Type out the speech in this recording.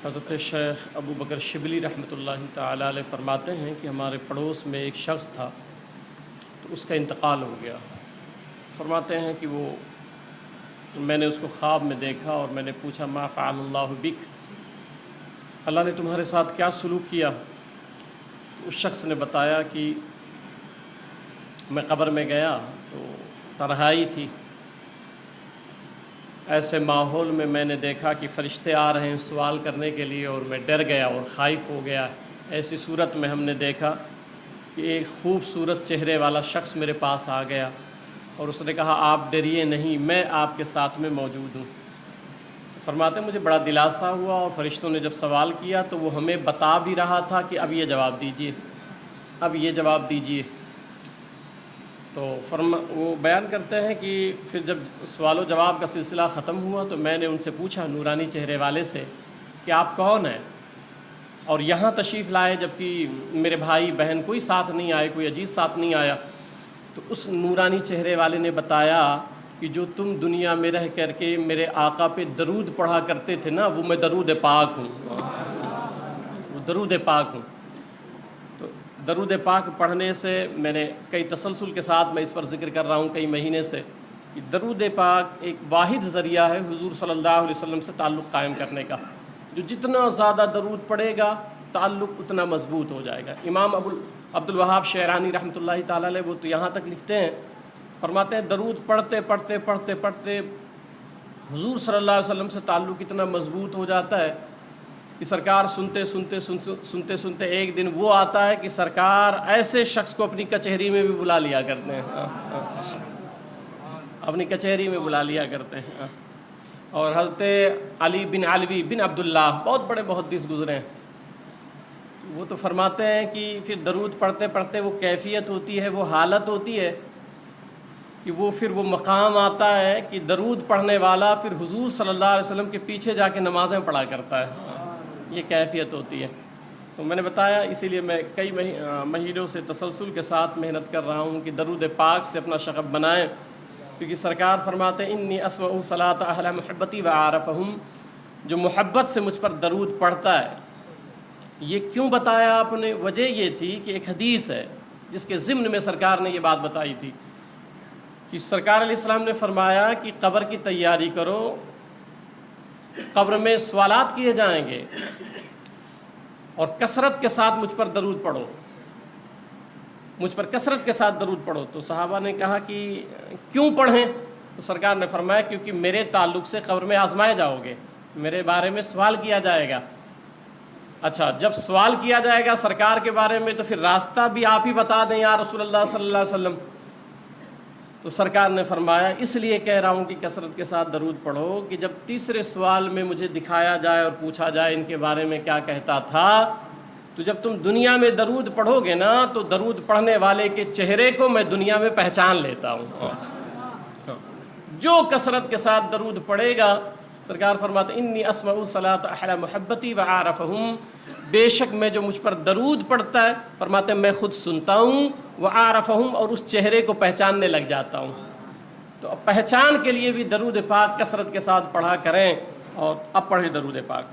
حضرت شیخ ابو بکر شبلی رحمۃ اللہ تعالی علیہ فرماتے ہیں کہ ہمارے پڑوس میں ایک شخص تھا تو اس کا انتقال ہو گیا۔ فرماتے ہیں کہ میں نے اس کو خواب میں دیکھا اور میں نے پوچھا ما فعل اللہ بک، اللہ نے تمہارے ساتھ کیا سلوک کیا؟ اس شخص نے بتایا کہ میں قبر میں گیا تو تنہائی تھی، ایسے ماحول میں نے دیکھا کہ فرشتے آ رہے ہیں سوال کرنے کے لیے اور میں ڈر گیا اور خائف ہو گیا۔ ایسی صورت میں ہم نے دیکھا کہ ایک خوبصورت چہرے والا شخص میرے پاس آ گیا اور اس نے کہا آپ ڈریے نہیں، میں آپ کے ساتھ میں موجود ہوں۔ فرماتے ہیں مجھے بڑا دلاسا ہوا اور فرشتوں نے جب سوال کیا تو وہ ہمیں بتا بھی رہا تھا کہ اب یہ جواب دیجئے، اب یہ جواب دیجئے۔ تو وہ بیان کرتے ہیں کہ پھر جب سوال و جواب کا سلسلہ ختم ہوا تو میں نے ان سے پوچھا نورانی چہرے والے سے کہ آپ کون ہیں اور یہاں تشریف لائے جبکہ میرے بھائی بہن کوئی ساتھ نہیں آئے، کوئی عزیز ساتھ نہیں آیا؟ تو اس نورانی چہرے والے نے بتایا کہ جو تم دنیا میں رہ کر کے میرے آقا پہ درود پڑھا کرتے تھے نا، وہ میں درود پاک ہوں، وہ درود پاک ہوں۔ تو درود پاک پڑھنے سے میں نے کئی تسلسل کے ساتھ میں اس پر ذکر کر رہا ہوں کئی مہینے سے کہ درود پاک ایک واحد ذریعہ ہے حضور صلی اللہ علیہ وسلم سے تعلق قائم کرنے کا۔ جو جتنا زیادہ درود پڑھے گا تعلق اتنا مضبوط ہو جائے گا۔ امام عبد الوہاب شعرانی رحمۃ اللہ تعالی علیہ وہ تو یہاں تک لکھتے ہیں، فرماتے ہیں درود پڑھتے پڑھتے پڑھتے پڑھتے حضور صلی اللہ علیہ وسلم سے تعلق اتنا مضبوط ہو جاتا ہے کہ سرکار سنتے سنتے ایک دن وہ آتا ہے کہ سرکار ایسے شخص کو اپنی کچہری میں بھی بلا لیا کرتے ہیں، اپنی کچہری میں بلا لیا کرتے ہیں۔ اور حضرت علی بن علوی بن عبداللہ بہت بڑے محدث گزرے ہیں، وہ تو فرماتے ہیں کہ پھر درود پڑھتے پڑھتے وہ کیفیت ہوتی ہے، وہ حالت ہوتی ہے کہ وہ مقام آتا ہے کہ درود پڑھنے والا پھر حضور صلی اللہ علیہ وسلم کے پیچھے جا کے نمازیں پڑھا کرتا ہے، یہ کیفیت ہوتی ہے۔ تو میں نے بتایا اسی لیے میں کئی مہینوں سے تسلسل کے ساتھ محنت کر رہا ہوں کہ درود پاک سے اپنا شغف بنائیں، کیونکہ سرکار فرماتے ہیں انی اسمع صلاۃ اہل محبتی و عارفہم، جو محبت سے مجھ پر درود پڑھتا ہے۔ یہ کیوں بتایا آپ نے؟ وجہ یہ تھی کہ ایک حدیث ہے جس کے ضمن میں سرکار نے یہ بات بتائی تھی کہ سرکار علیہ السلام نے فرمایا کہ قبر کی تیاری کرو، قبر میں سوالات کیے جائیں گے اور کثرت کے ساتھ مجھ پر درود پڑھو، مجھ پر کثرت کے ساتھ درود پڑھو۔ تو صحابہ نے کہا کہ کیوں پڑھیں؟ تو سرکار نے فرمایا کیونکہ میرے تعلق سے قبر میں آزمائے جاؤ گے، میرے بارے میں سوال کیا جائے گا۔ اچھا جب سوال کیا جائے گا سرکار کے بارے میں تو پھر راستہ بھی آپ ہی بتا دیں یا رسول اللہ صلی اللہ علیہ وسلم۔ تو سرکار نے فرمایا اس لیے کہہ رہا ہوں کہ کثرت کے ساتھ درود پڑھو کہ جب تیسرے سوال میں مجھے دکھایا جائے اور پوچھا جائے ان کے بارے میں کیا کہتا تھا، تو جب تم دنیا میں درود پڑھو گے نا تو درود پڑھنے والے کے چہرے کو میں دنیا میں پہچان لیتا ہوں۔ جو کثرت کے ساتھ درود پڑھے گا، سرکار فرماتے انی اسمع صلاۃ اہل محبتی و عارفہم، بے شک میں جو مجھ پر درود پڑھتا ہے، فرماتے ہیں میں خود سنتا ہوں، وعارفہم، اور اس چہرے کو پہچاننے لگ جاتا ہوں۔ تو اب پہچان کے لیے بھی درود پاک کثرت کے ساتھ پڑھا کریں، اور اب پڑھیں درود پاک۔